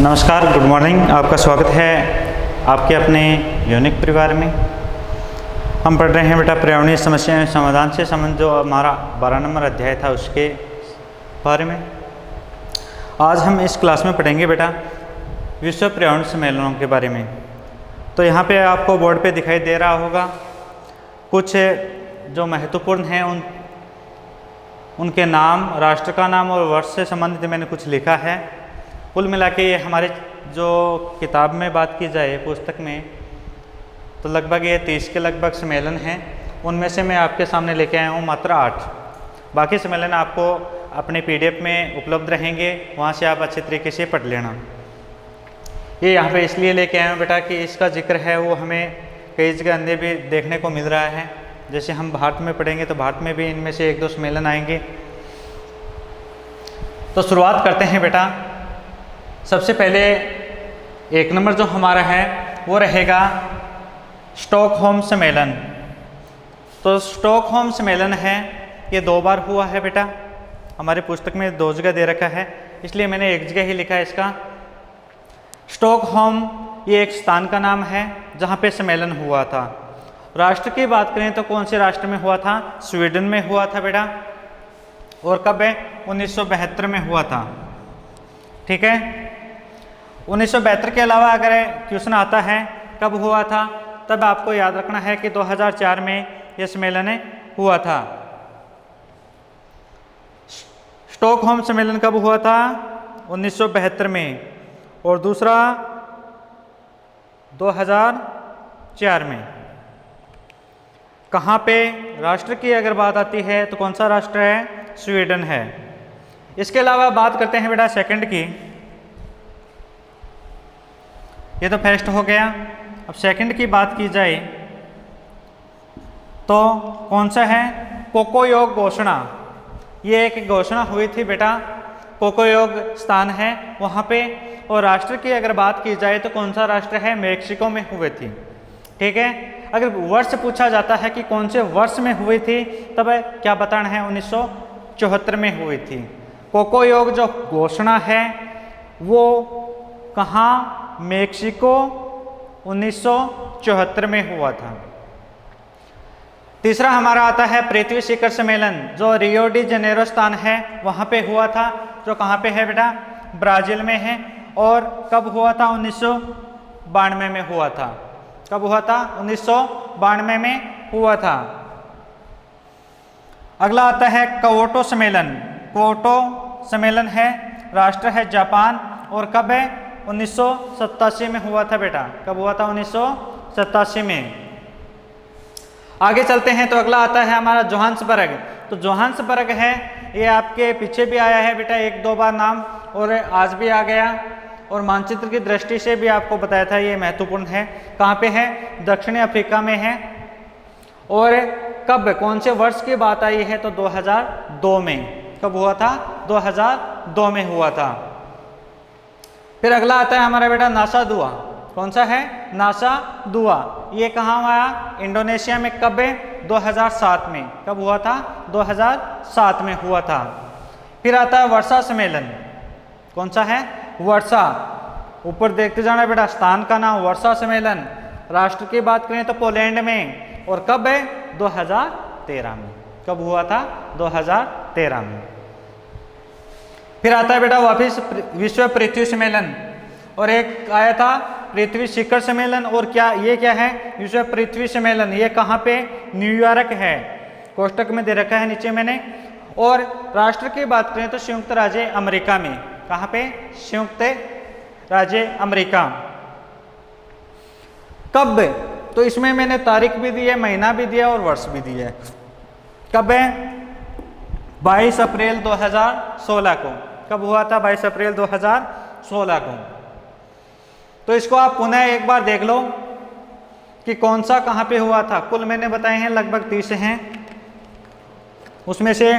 नमस्कार, good morning. आपका स्वागत है आपके अपने यूनिक परिवार में। हम पढ़ रहे हैं बेटा पर्यावरणीय समस्याएं समाधान से संबंध, जो हमारा 12 नंबर अध्याय था उसके बारे में। आज हम इस क्लास में पढ़ेंगे बेटा विश्व पर्यावरण सम्मेलनों के बारे में। तो यहाँ पे आपको बोर्ड पे दिखाई दे रहा होगा कुछ जो महत्वपूर्ण हैं उनके नाम, राष्ट्र का नाम और वर्ष से संबंधित मैंने कुछ लिखा है। कुल मिला के ये हमारे जो किताब में बात की जाए पुस्तक में, तो लगभग ये 30 के लगभग सम्मेलन हैं। उनमें से मैं आपके सामने लेके आया हूँ मात्र 8। बाकी सम्मेलन आपको अपने PDF में उपलब्ध रहेंगे, वहाँ से आप अच्छे तरीके से पढ़ लेना। ये यहाँ पे इसलिए लेके आया हूँ बेटा कि इसका जिक्र है वो हमें कई जगह अंदर भी देखने को मिल रहा है। जैसे हम भारत में पढ़ेंगे तो भारत में भी इनमें से 1-2 सम्मेलन आएंगे। तो शुरुआत करते हैं बेटा। सबसे पहले 1 नंबर जो हमारा है वो रहेगा स्टॉकहोम सम्मेलन। तो स्टॉकहोम सम्मेलन है, ये 2 बार हुआ है बेटा। हमारी पुस्तक में 2 जगह दे रखा है, इसलिए मैंने 1 जगह ही लिखा है इसका। स्टॉकहोम ये एक स्थान का नाम है जहाँ पे सम्मेलन हुआ था। राष्ट्र की बात करें तो कौन से राष्ट्र में हुआ था? स्वीडन में हुआ था बेटा। और कब है? 1972 में हुआ था। ठीक है। 1972 के अलावा अगर क्वेश्चन आता है कब हुआ था, तब आपको याद रखना है कि 2004 में यह सम्मेलन हुआ था। स्टॉकहोम सम्मेलन कब हुआ था? 1972 में। और दूसरा 2004 में। कहाँ पे? राष्ट्र की अगर बात आती है तो कौन सा राष्ट्र है? स्वीडन है। इसके अलावा बात करते हैं बेटा सेकंड की। ये तो फर्स्ट हो गया। अब सेकंड की बात की जाए तो कौन सा है? कोकोयोग घोषणा। ये एक घोषणा हुई थी बेटा, कोकोयोग स्थान है वहाँ पे। और राष्ट्र की अगर बात की जाए तो कौन सा राष्ट्र है? मेक्सिको में हुई थी। ठीक है। अगर वर्ष पूछा जाता है कि कौन से वर्ष में हुई थी, तब क्या बताना है? 1974 में हुई थी। कोकोयोग जो घोषणा है वो कहाँ? मेक्सिको 1974 में हुआ था। तीसरा हमारा आता है पृथ्वी शिखर सम्मेलन, जो रियो डी जेनेरो स्थान है वहाँ पे हुआ था। जो कहाँ पे है बेटा? ब्राज़ील में है। और कब हुआ था? 1992 में हुआ था। कब हुआ था? 1992 में हुआ था। अगला आता है क्योटो सम्मेलन। क्योटो सम्मेलन है, राष्ट्र है जापान। और कब है? 1987 में हुआ था बेटा। कब हुआ था? 1987 में। आगे चलते हैं तो अगला आता है हमारा जोहान्सबर्ग। तो जोहान्सबर्ग है, ये आपके पीछे भी आया है बेटा 1-2 बार नाम, और आज भी आ गया। और मानचित्र की दृष्टि से भी आपको बताया था ये महत्वपूर्ण है। कहाँ पे है? दक्षिणी अफ्रीका में है। और कब, कौन से वर्ष की बात आई है? तो 2002 में। कब हुआ था? 2002 में हुआ था। फिर अगला आता है हमारा बेटा नासा दुआ। कौन सा है? नासा दुआ। ये कहाँ आया? इंडोनेशिया में। कब है? 2007 में। कब हुआ था? 2007 में हुआ था। फिर आता है वर्षा सम्मेलन। कौन सा है? वर्षा। ऊपर देखते जाना बेटा, स्थान का नाम वर्षा सम्मेलन। राष्ट्र की बात करें तो पोलैंड में। और कब है? 2013 में। कब हुआ था? 2013 में। फिर आता है बेटा वापिस विश्व पृथ्वी सम्मेलन। और एक आया था पृथ्वी शिखर सम्मेलन। और ये क्या है? विश्व पृथ्वी सम्मेलन। ये कहाँ पे? न्यूयॉर्क है। कोष्टक में दे रखा है नीचे मैंने। और राष्ट्र की बात करें तो संयुक्त राज्य अमेरिका में। कहाँ पे? संयुक्त राज्य अमेरिका। कब? तो इसमें मैंने तारीख भी दी है, महीना भी दिया और वर्ष भी दिया है। कब है? 22 अप्रैल 2016 को। कब हुआ था? 22 अप्रैल 2016 को। तो इसको आप पुनः एक बार देख लो कि कौन सा कहाँ पे हुआ था। कुल मैंने बताए हैं लगभग 30 हैं, उसमें से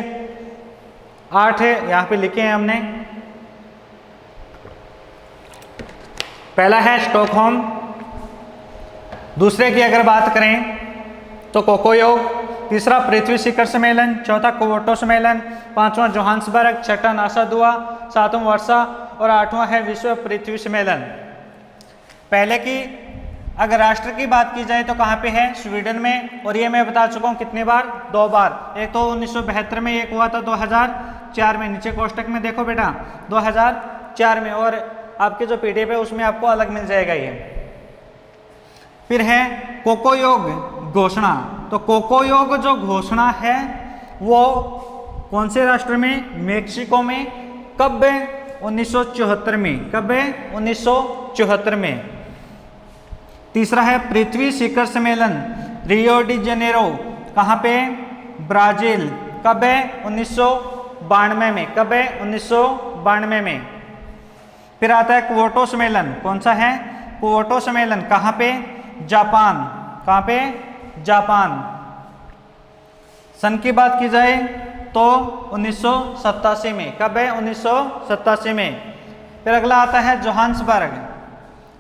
8 है यहाँ पे लिखे हैं हमने। पहला है स्टॉकहोम। दूसरे की अगर बात करें तो कोकोयोग। तीसरा पृथ्वी शिखर सम्मेलन। चौथा क्योटो सम्मेलन। 5वां जोहान्सबर्ग। छठा नासा दुआ। 7वां वर्षा। और 8वां है विश्व पृथ्वी सम्मेलन। पहले की अगर राष्ट्र की बात की जाए तो कहाँ पे है, स्वीडन में, और ये मैं बता चुका हूँ कितनी बार, 2 बार। एक तो 1972 में, एक हुआ था 2004 में। नीचे कोष्टक में देखो बेटा 2004 में, और आपके जो पीडीएफ है उसमें आपको अलग मिल जाएगा ये। फिर है कोकोयोग घोषणा। तो कोकोयोग जो घोषणा है वो कौन से राष्ट्र में, मेक्सिको में। कब, 1974 में। कब, 1974 में। तीसरा है पृथ्वी शिखर सम्मेलन, रियो डी जेनेरो, कहाँ पे, ब्राजील। कब है, 1992 में। कब है, 1992 में। फिर आता है क्योटो सम्मेलन, कौन सा है, क्योटो सम्मेलन, कहाँ पे, जापान। कहाँ पे, जापान। सन की बात की जाए तो 1987 में। कब है, 1987 में। फिर अगला आता है जोहान्सबर्ग।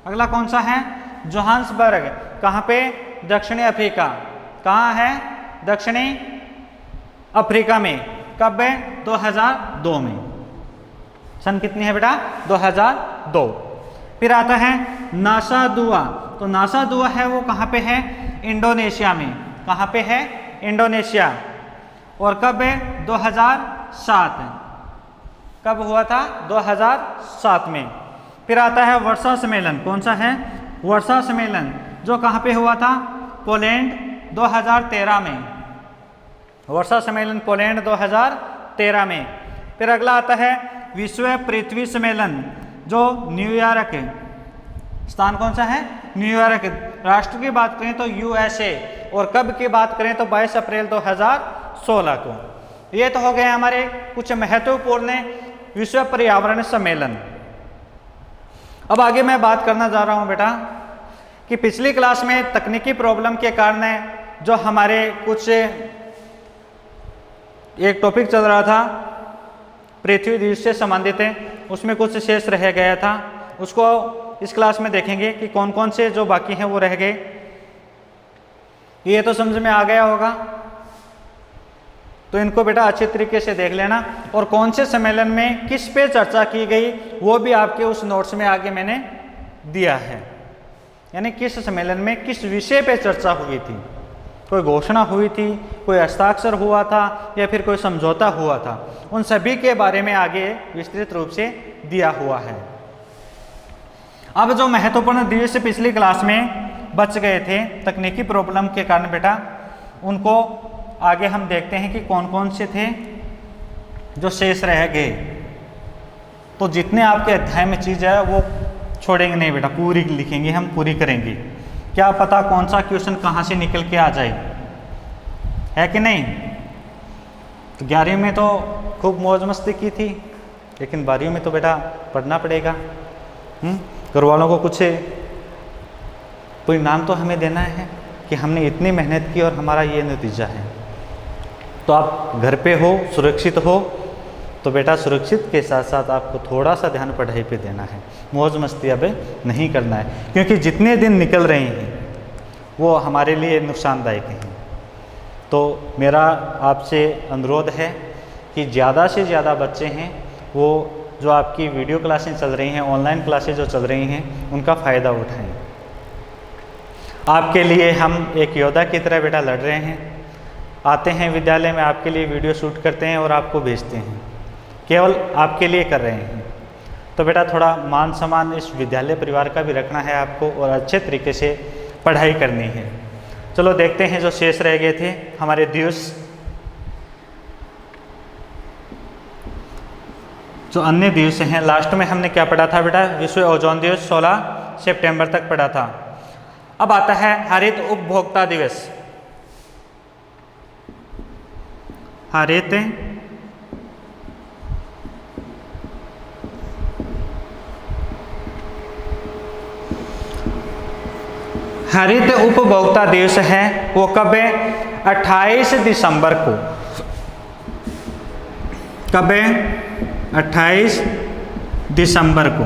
अगला कौन सा है, जोहान्सबर्ग, कहाँ पे, दक्षिणी अफ्रीका। कहाँ है, दक्षिणी अफ्रीका में। कब है, 2002 में। सन कितनी है बेटा, 2002। फिर आता है नासा दुआ। तो नासा दुआ है वो कहाँ पे है, इंडोनेशिया में। कहाँ पे है, इंडोनेशिया। और कब है, 2007। कब हुआ था, 2007 में। फिर आता है वर्षा सम्मेलन, कौन सा है, वर्षा सम्मेलन, जो कहाँ पे हुआ था, पोलैंड, 2013 में। वर्षा सम्मेलन पोलैंड 2013 में। फिर अगला आता है विश्व पृथ्वी सम्मेलन, जो न्यूयॉर्क, स्थान कौन सा है, न्यूयॉर्क। राष्ट्र की बात करें तो यूएसए, और कब की बात करें तो 22 अप्रैल 2016 को। ये तो हो गए हमारे कुछ महत्वपूर्ण विश्व पर्यावरण सम्मेलन। अब आगे मैं बात करना जा रहा हूँ बेटा कि पिछली क्लास में तकनीकी प्रॉब्लम के कारण जो हमारे कुछ एक टॉपिक चल रहा था पृथ्वी दिवस से संबंधित है, उसमें कुछ शेष रह गया था, उसको इस क्लास में देखेंगे कि कौन कौन से जो बाकी हैं वो रह गए। ये तो समझ में आ गया होगा, तो इनको बेटा अच्छे तरीके से देख लेना। और कौन से सम्मेलन में किस पे चर्चा की गई वो भी आपके उस नोट्स में आगे मैंने दिया है, यानी किस सम्मेलन में किस विषय पे चर्चा हुई थी, कोई घोषणा हुई थी, कोई हस्ताक्षर हुआ था, या फिर कोई समझौता हुआ था, उन सभी के बारे में आगे विस्तृत रूप से दिया हुआ है। अब जो महत्वपूर्ण दिवस पिछली क्लास में बच गए थे तकनीकी प्रॉब्लम के कारण बेटा, उनको आगे हम देखते हैं कि कौन कौन से थे जो शेष रह गए। तो जितने आपके अध्याय में चीज़ है वो छोड़ेंगे नहीं बेटा, पूरी लिखेंगे हम, पूरी करेंगे। क्या पता कौन सा क्वेश्चन कहाँ से निकल के आ जाए, है कि नहीं। तो 11वीं में तो खूब मौज मस्ती की थी, लेकिन 12वीं में तो बेटा पढ़ना पड़ेगा। घर वालों को कुछ परिणाम तो हमें देना है कि हमने इतनी मेहनत की और हमारा ये नतीजा है। तो आप घर पे हो, सुरक्षित हो, तो बेटा सुरक्षित के साथ साथ आपको थोड़ा सा ध्यान पढ़ाई पे देना है, मौज मस्ती अब नहीं करना है, क्योंकि जितने दिन निकल रहे हैं वो हमारे लिए नुकसानदायक हैं। तो मेरा आपसे अनुरोध है कि ज़्यादा से ज़्यादा बच्चे हैं वो जो आपकी वीडियो क्लासें चल रही हैं, ऑनलाइन क्लासें जो चल रही हैं, उनका फ़ायदा उठाएं। आपके लिए हम एक योद्धा की तरह बेटा लड़ रहे हैं, आते हैं विद्यालय में, आपके लिए वीडियो शूट करते हैं और आपको भेजते हैं, केवल आपके लिए कर रहे हैं। तो बेटा थोड़ा मान सम्मान इस विद्यालय परिवार का भी रखना है आपको, और अच्छे तरीके से पढ़ाई करनी है। चलो देखते हैं जो शेष रह गए थे हमारे दिवस। जो अन्य दिवस हैं, लास्ट में हमने क्या पढ़ा था बेटा, विश्व ओजोन दिवस 16 सितंबर तक पढ़ा था। अब आता है हरित उपभोक्ता दिवस। हरित हरित उपभोक्ता दिवस है वो कब है, 28 दिसंबर को। कब है, 28 दिसंबर को।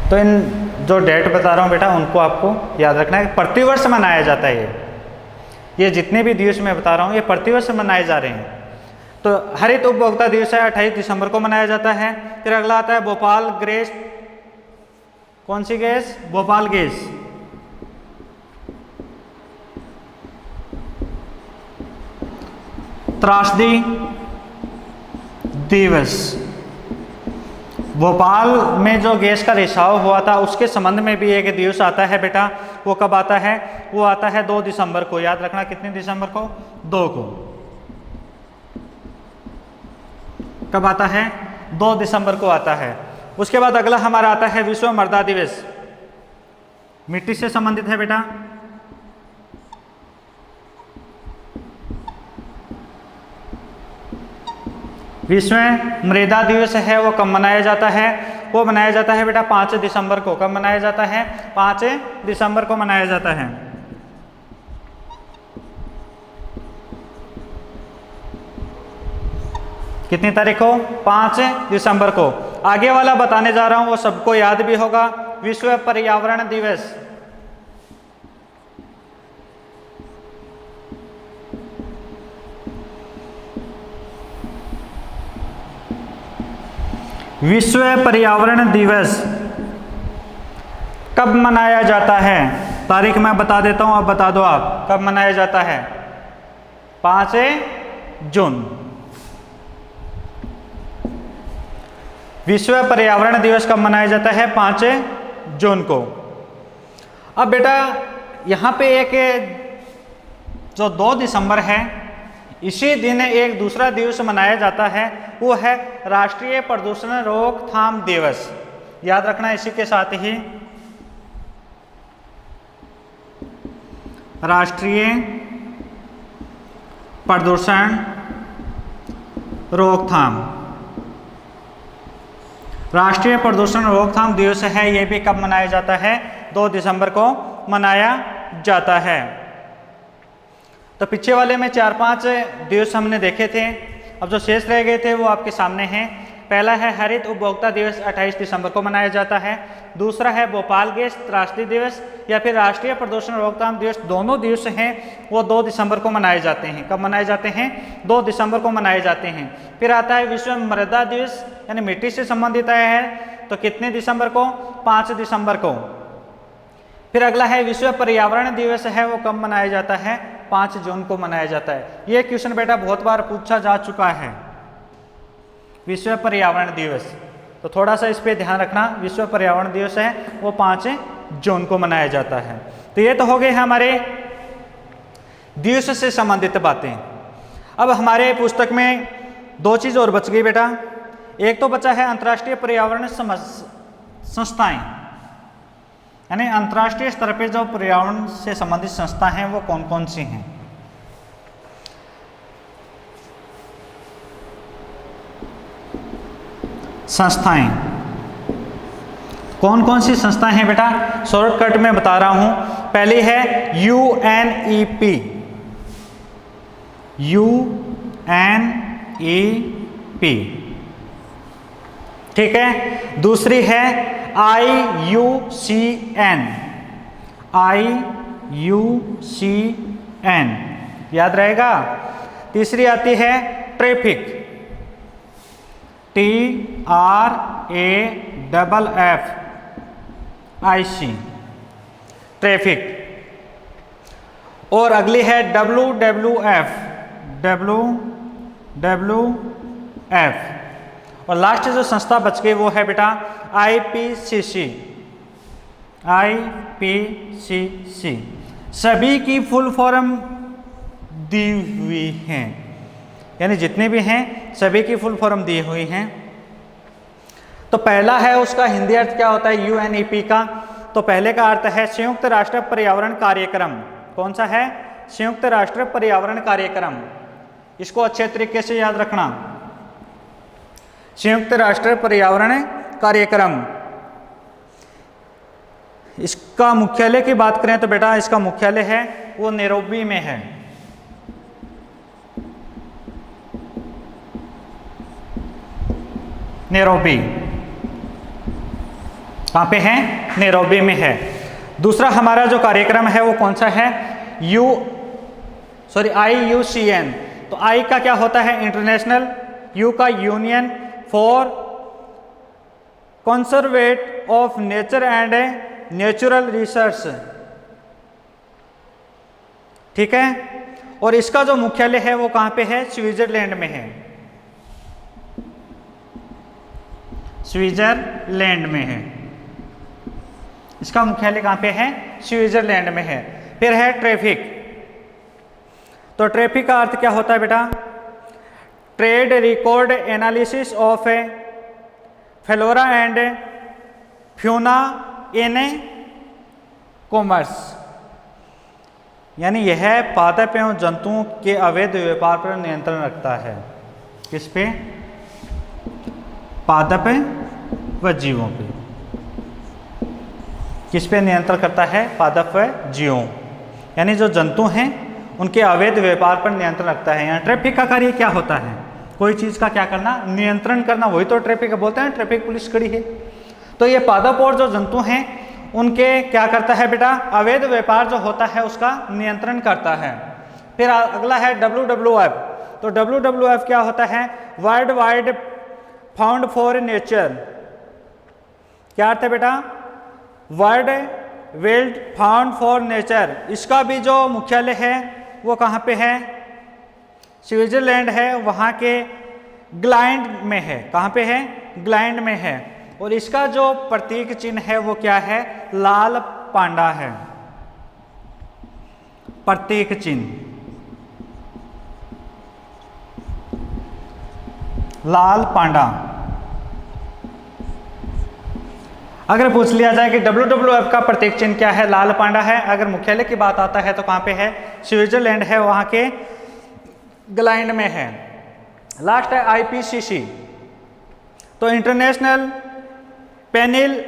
तो इन जो डेट बता रहा हूँ बेटा उनको आपको याद रखना है। प्रतिवर्ष मनाया जाता है ये जितने भी दिवस मैं बता रहा हूँ ये प्रतिवर्ष मनाए जा रहे हैं। तो हरित उपभोक्ता दिवस है 28 दिसंबर को मनाया जाता है। फिर अगला आता है भोपाल गैस, कौन सी गैस? भोपाल गैस। त्रासदी दिवस, भोपाल में जो गैस का रिसाव हुआ था उसके संबंध में भी एक दिवस आता है बेटा। वो कब आता है? वो आता है 2 दिसंबर को। याद रखना, कितने दिसंबर को? 2 को। कब आता है? 2 दिसंबर को आता है। उसके बाद अगला हमारा आता है विश्व मृदा दिवस, मिट्टी से संबंधित है बेटा। विश्व मृदा दिवस है वो कब मनाया जाता है? वो मनाया जाता है बेटा 5 दिसंबर को। कब मनाया जाता है? 5 दिसंबर को मनाया जाता है। कितनी तारीख को? 5 दिसंबर को। आगे वाला बताने जा रहा हूं वो सबको याद भी होगा। विश्व पर्यावरण दिवस, विश्व पर्यावरण दिवस कब मनाया जाता है? तारीख मैं बता देता हूं, अब बता दो आप कब मनाया जाता है। 5 जून। विश्व पर्यावरण दिवस कब मनाया जाता है? 5 जून को। अब बेटा यहां पे एक जो 2 दिसंबर है, इसी दिन एक दूसरा दिवस मनाया जाता है, वो है राष्ट्रीय प्रदूषण रोकथाम दिवस। याद रखना इसी के साथ ही राष्ट्रीय प्रदूषण रोकथाम, राष्ट्रीय प्रदूषण रोकथाम दिवस है। ये भी कब मनाया जाता है? 2 दिसंबर को मनाया जाता है। तो पीछे वाले में 4-5 दिवस हमने देखे थे। अब जो शेष रह गए थे वो आपके सामने हैं। पहला है हरित उपभोक्ता दिवस 28 दिसंबर को मनाया जाता है। दूसरा है भोपाल गैस त्रासदी दिवस या फिर राष्ट्रीय प्रदूषण रोकथाम दिवस। दोनों दिवस हैं वो 2 दिसंबर को मनाए जाते हैं। कब मनाए जाते हैं? 2 दिसंबर को मनाए जाते हैं। फिर आता है विश्व मृदा दिवस, यानी मिट्टी से संबंधित है, तो कितने दिसंबर को? 5 दिसंबर को। फिर अगला है विश्व पर्यावरण दिवस है, वो कब मनाया जाता है? 5 जून को मनाया जाता है। ये क्वेश्चन बेटा बहुत बार पूछा जा चुका है, विश्व पर्यावरण दिवस, तो थोड़ा सा इस पे ध्यान रखना। विश्व पर्यावरण दिवस है वो 5 जून को मनाया जाता है। तो ये तो हो गए हमारे दिवस से संबंधित बातें। अब हमारे पुस्तक में 2 चीज और बच गई बेटा। एक तो बचा है अंतर्राष्ट्रीय पर्यावरण संस्थाएं, यानी अंतर्राष्ट्रीय स्तर पे जो पर्यावरण से संबंधित संस्था हैं वो कौन कौन सी हैं। संस्थाएं कौन कौन सी संस्थाएं हैं बेटा? शॉर्टकट में बता रहा हूं। पहली है UNEP, UNEP, ठीक है। दूसरी है IUCN, IUCN, याद रहेगा। तीसरी आती है ट्रैफिक, TRAFFIC, ट्रैफिक। और अगली है WWF, WWF। और लास्ट जो संस्था बच गई वो है बेटा IPCC, IPCC। सभी की फुल फॉर्म दी हुई है, यानी जितने भी हैं सभी की फुल फॉर्म दी हुई हैं। तो पहला है उसका हिंदी अर्थ क्या होता है UNEP का? तो पहले का अर्थ है संयुक्त राष्ट्र पर्यावरण कार्यक्रम। कौन सा है? संयुक्त राष्ट्र पर्यावरण कार्यक्रम। इसको अच्छे तरीके से याद रखना, संयुक्त राष्ट्र पर्यावरण कार्यक्रम। इसका मुख्यालय की बात करें तो बेटा इसका मुख्यालय है वो नैरोबी में है। नैरोबी कहाँ पे है? नैरोबी में है। दूसरा हमारा जो कार्यक्रम है वो कौन सा है? IUCN। तो तो आई का क्या होता है? इंटरनेशनल, यू का union for conservation of nature and natural research, ठीक है। और इसका जो मुख्यालय है वो कहां पे है? स्विट्जरलैंड में है, स्विट्जरलैंड में है। इसका मुख्यालय कहां पे है? स्विट्जरलैंड में है। फिर है ट्रैफिक। तो ट्रैफिक का अर्थ क्या होता है बेटा? Trade record analysis of flora and fauna in commerce, यानी यह पादप एवं जंतुओं के अवैध व्यापार पर नियंत्रण रखता है। किस पे? पादप व जीवों पे। किस पे नियंत्रण करता है? पादप व जीवों, यानी जो जंतु हैं उनके अवैध व्यापार पर नियंत्रण रखता है। यहाँ ट्रैफिक का कार्य क्या होता है? कोई चीज़ का क्या करना? नियंत्रण करना, वही तो ट्रैफिक बोलते हैं, ट्रैफिक पुलिस खड़ी है। तो ये पादप और जो जंतु हैं उनके क्या करता है बेटा? अवैध व्यापार जो होता है उसका नियंत्रण करता है। फिर अगला है WWF। तो WWF क्या होता है? World wide found for nature. क्या अर्थ है बेटा? World wide found for nature. इसका भी जो मुख्यालय है वो कहाँ पे है? स्विट्जरलैंड है, वहाँ के ग्लाइंड में है। कहाँ पे है? ग्लाइंड में है। और इसका जो प्रतीक चिन्ह है वो क्या है? लाल पांडा है, प्रतीक चिन्ह लाल पांडा। अगर पूछ लिया जाए कि WWF का प्रतीक चिन्ह क्या है? लाल पांडा है। अगर मुख्यालय की बात आता है तो कहाँ पे है? स्विट्जरलैंड है, वहाँ के ग्लाइंड में है। लास्ट है IPCC। तो इंटरनेशनल पैनल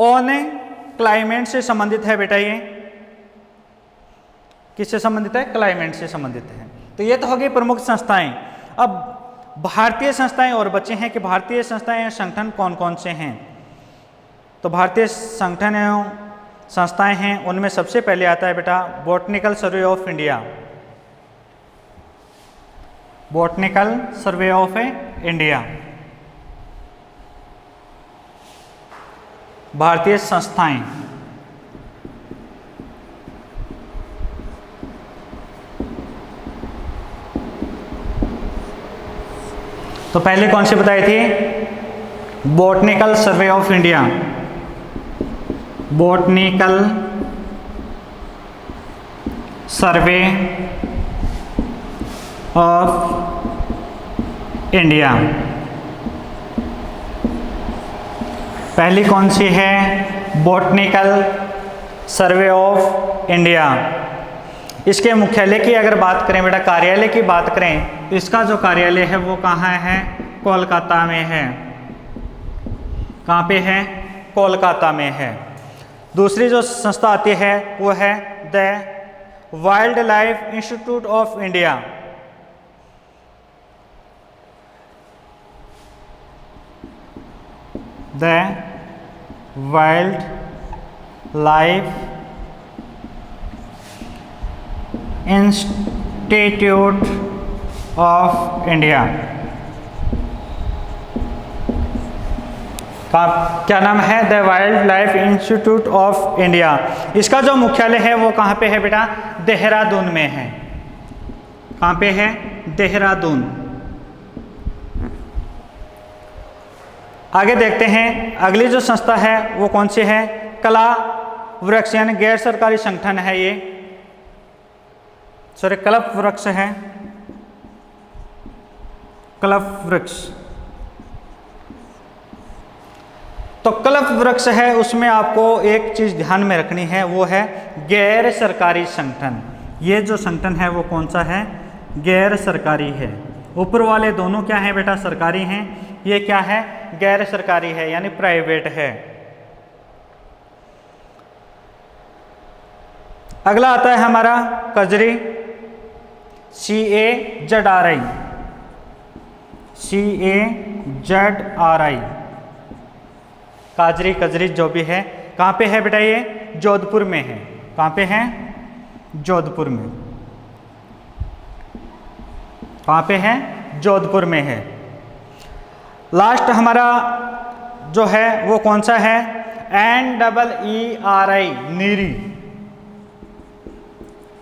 ऑन क्लाइमेट से संबंधित है बेटा। ये किससे संबंधित है? क्लाइमेट से संबंधित है। तो ये तो होगी प्रमुख संस्थाएं। अब भारतीय संस्थाएं और बचे हैं कि भारतीय संस्थाएं या संगठन कौन कौन से हैं। तो भारतीय संगठन एवं संस्थाएं हैं, उनमें सबसे पहले आता है बेटा botanical survey of India. Botanical survey of India भारतीय संस्थाएं। तो पहले कौन सी बताई थी? Botanical survey of India. Botanical survey of India पहली कौन सी है? Botanical survey of India. इसके मुख्यालय की अगर बात करें बेटा, कार्यालय की बात करें, तो इसका जो कार्यालय है वो कहाँ है? कोलकाता में है। कहाँ पे है? कोलकाता में है। दूसरी जो संस्था आती है वो है the wild life institute of India. The wild life institute of India का क्या नाम है? The wild life institute of India. इसका जो मुख्यालय है वो कहाँ पे है बेटा? देहरादून में है। कहाँ पे है? देहरादून। आगे देखते हैं अगली जो संस्था है वो कौन सी है? कला वृक्ष, यानी गैर सरकारी संगठन है ये। सॉरी, कल्प वृक्ष है, कल्प वृक्ष। तो कल्प वृक्ष है, उसमें आपको एक चीज ध्यान में रखनी है, वो है गैर सरकारी संगठन। ये जो संगठन है वो कौन सा है? गैर सरकारी है। ऊपर वाले दोनों क्या है बेटा? सरकारी हैं। ये क्या है? गैर सरकारी है, यानी प्राइवेट है। अगला आता है हमारा कजरी, CAZRI, CAZRI, काजरी कजरी जो भी है। कहाँ पे है बेटा? ये जोधपुर में है। कहाँ पे है? जोधपुर में। कहाँ पे है? जोधपुर में है। लास्ट हमारा जो है वो कौन सा है? NEERI, NEERI,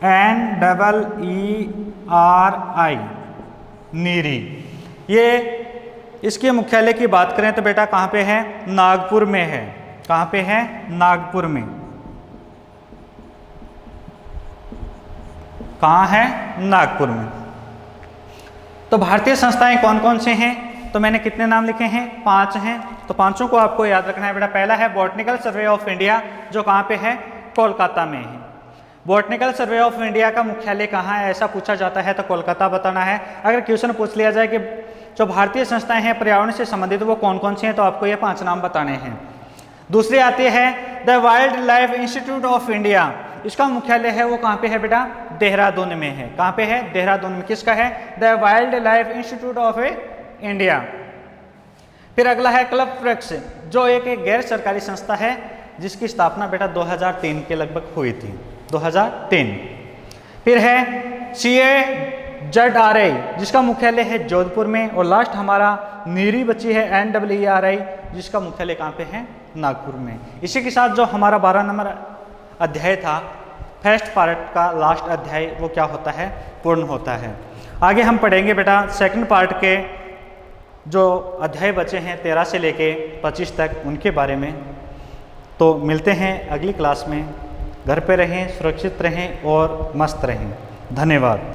NEERI, NEERI. ये इसके मुख्यालय की बात करें तो बेटा कहाँ पे है? नागपुर में है। कहाँ पे है? नागपुर में। कहाँ है? नागपुर में। तो भारतीय संस्थाएं कौन कौन से हैं? तो मैंने कितने नाम लिखे हैं? 5 हैं। तो पांचों को आपको याद रखना है बेटा। पहला है बॉटनिकल सर्वे ऑफ इंडिया, जो कहाँ पे है? कोलकाता में है। बॉटनिकल सर्वे ऑफ इंडिया का मुख्यालय कहाँ है? ऐसा पूछा जाता है तो कोलकाता बताना है। अगर क्वेश्चन पूछ लिया जाए कि जो भारतीय संस्थाएं हैं पर्यावरण से संबंधित वो कौन कौन सी हैं, तो आपको ये 5 नाम बताने हैं। दूसरी आती है the wild life institute of India. इसका मुख्यालय है वो कहाँ पे है बेटा? देहरादून में है। कहाँ पे है? देहरादून में। किसका है? The wild life institute of India. फिर अगला है क्लब फ्रेक्स, जो एक गैर सरकारी संस्था है जिसकी स्थापना बेटा 2003 के लगभग हुई थी, 2003। फिर है CAZRI, जिसका मुख्यालय है जोधपुर में। और लास्ट हमारा नीरी बची है NEERI, जिसका मुख्यालय कहाँ पे है? नागपुर में। इसी के साथ जो हमारा 12 नंबर अध्याय था, फर्स्ट पार्ट का लास्ट अध्याय, वो क्या होता है? पूर्ण होता है। आगे हम पढ़ेंगे बेटा सेकंड पार्ट के जो अध्याय बचे हैं 13 से लेके 25 तक, उनके बारे में। तो मिलते हैं अगली क्लास में। घर पे रहें, सुरक्षित रहें और मस्त रहें। धन्यवाद।